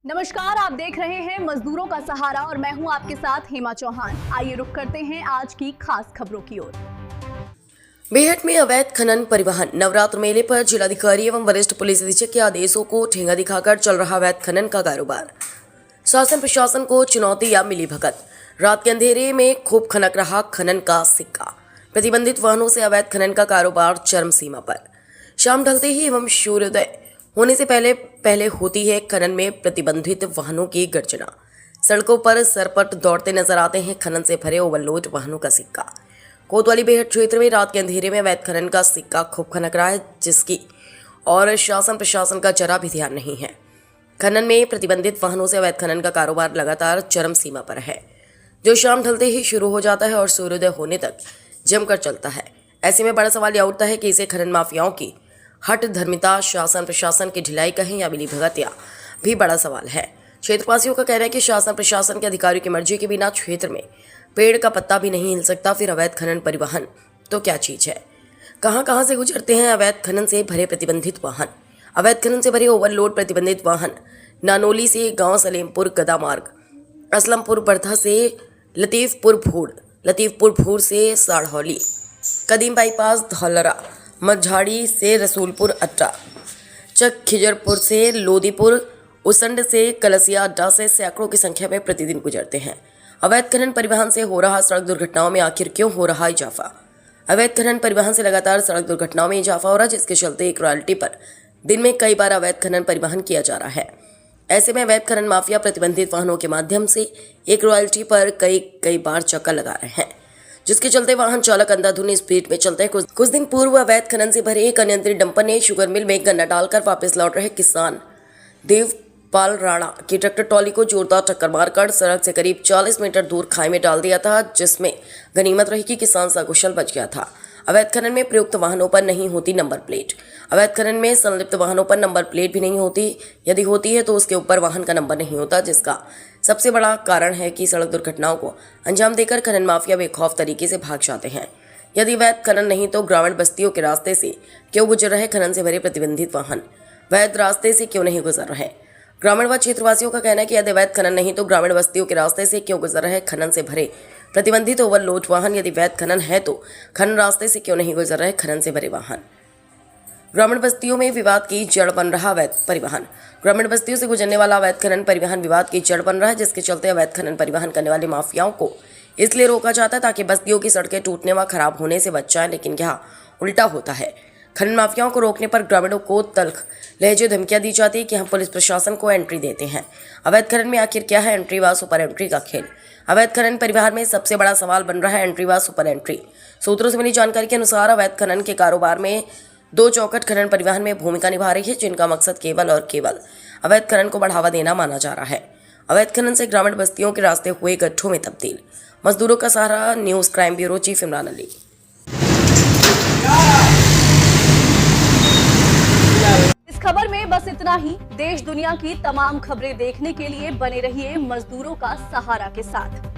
नमस्कार, आप देख रहे हैं मजदूरों का सहारा और मैं हूं आपके साथ हेमा चौहान। आइए रुक करते हैं आज की खास खबरों की ओर। बेहट में अवैध खनन परिवहन। नवरात्र मेले पर जिलाधिकारी एवं वरिष्ठ पुलिस अधीक्षक के आदेशों को ठेंगा दिखाकर चल रहा अवैध खनन का कारोबार। शासन प्रशासन को चुनौती या मिलीभगत। रात के अंधेरे में खूब खनक रहा खनन का सिक्का। प्रतिबंधित वाहनों से अवैध खनन का कारोबार चरम सीमा पर। शाम ढलते ही एवं सूर्योदय होने से पहले पहले होती है खनन में प्रतिबंधित वाहनों की गर्जना। सड़कों पर सरपट दौड़ते नजर आते हैं खनन से भरे ओवरलोड वाहनों का सिक्का। कोतवाली बेहट क्षेत्र में रात के अंधेरे में अवैध खनन का सिक्का खूब खनक रहा है, जिसकी और शासन प्रशासन का जरा भी ध्यान नहीं है। खनन में प्रतिबंधित वाहनों से अवैध खनन का कारोबार लगातार चरम सीमा पर है, जो शाम ढलते ही शुरू हो जाता है और सूर्योदय होने तक जमकर चलता है। ऐसे में बड़ा सवाल यह उठता है कि इसे खनन माफियाओं की हट धर्मिता, शासन प्रशासन की ढिलाई कहें या मिलीभगत, या भी बड़ा सवाल है। क्षेत्रवासियों का कहना है कि शासन प्रशासन के अधिकारियों की मर्जी के बिना क्षेत्र में पेड़ का पत्ता भी नहीं हिल सकता, फिर अवैध खनन परिवहन तो क्या चीज है। कहां कहां से गुजरते हैं अवैध खनन से भरे प्रतिबंधित वाहन। अवैध खनन से भरे ओवरलोड प्रतिबंधित वाहन नानोली से गांव सलेमपुर गदा मार्ग, असलमपुर बर्धा से लतीफपुर भूड़ से साढ़ौली, कदीम बाईपास धौलरा, मझाड़ी से रसूलपुर अड्डा, चक खिजरपुर से लोदीपुर, उसंड से कलसिया अड्डा से सैकड़ों की संख्या में प्रतिदिन गुजरते हैं। अवैध खनन परिवहन से हो रहा सड़क दुर्घटनाओं में आखिर क्यों हो रहा इजाफा। अवैध खनन परिवहन से लगातार सड़क दुर्घटनाओं में इजाफा हो रहा है, जिसके चलते एक रॉयल्टी पर दिन में कई बार अवैध खनन परिवहन किया जा रहा है। ऐसे में अवैध खनन माफिया प्रतिबंधित वाहनों के माध्यम से एक रॉयल्टी पर कई बार चक्कर लगा रहे हैं, जिसके चलते वाहन चालक अंधाधुंध स्पीड में चलते हैं। कुछ दिन पूर्व अवैध खनन से भरे एक अनियंत्रित डंपर ने शुगर मिल में गन्ना डालकर वापस लौट रहे किसान देवपाल राणा की ट्रैक्टर ट्रॉली को जोरदार टक्कर मारकर सड़क से करीब 40 मीटर दूर खाई में डाल दिया था, जिसमें गनीमत रही कि किसान सकुशल बच गया था। अवैध खनन में प्रयुक्त वाहनों पर नहीं होती नंबर प्लेट। अवैध खनन में संलिप्त वाहनों पर नंबर प्लेट भी नहीं होती। यदि होती है तो उसके ऊपर वाहन का नंबर नहीं होता, जिसका सबसे बड़ा कारण है कि सड़क दुर्घटनाओं को अंजाम देकर खनन माफिया बेखौफ तरीके से भाग जाते हैं। यदि अवैध खनन नहीं तो ग्रामीण बस्तियों के रास्ते से क्यों गुजर रहे खनन से भरे प्रतिबंधित वाहन वैध रास्ते से क्यों नहीं गुजर रहे। ग्रामीण व क्षेत्रवासियों का कहना है कि यदि अवैध खनन नहीं तो ग्रामीण बस्तियों के रास्ते से क्यों गुजर रहे खनन से भरे प्रतिबंधित ओवरलोड वाहन। यदि वैध खनन है तो खनन रास्ते से क्यों नहीं गुजर रहे खनन से भरे वाहन। ग्रामीण बस्तियों में विवाद की जड़ बन रहा अवैध परिवहन। ग्रामीण बस्तियों से गुजरने वाला अवैध खनन परिवहन विवाद की जड़ बन रहा है, जिसके चलते अवैध खनन परिवहन करने वाले माफियाओं को इसलिए रोका जाता है ताकि बस्तियों की सड़कें टूटने व खराब होने से बच जाएं, लेकिन यहाँ उल्टा होता है। खनन माफियाओं को रोकने पर ग्रामीणों को तल्ख लहजे धमकियां दी जाती है कि हम पुलिस प्रशासन को एंट्री देते हैं। अवैध खनन में आखिर क्या है एंट्री व सुपर एंट्री का खेल। अवैध खनन परिवहन में सबसे बड़ा सवाल बन रहा है एंट्री व सुपर एंट्री। सूत्रों से मिली जानकारी के अनुसार अवैध खनन के कारोबार में दो चौखट खनन परिवहन में भूमिका निभा रही है, जिनका मकसद केवल और केवल अवैध खनन को बढ़ावा देना माना जा रहा है। अवैध खनन से ग्रामीण बस्तियों के रास्ते हुए गड्ढों में तब्दील। मजदूरों का सहारा, news crime bureau chief Imran Ali. इस खबर में बस इतना ही। देश दुनिया की तमाम खबरें देखने के लिए बने रहिए मजदूरों का सहारा के साथ।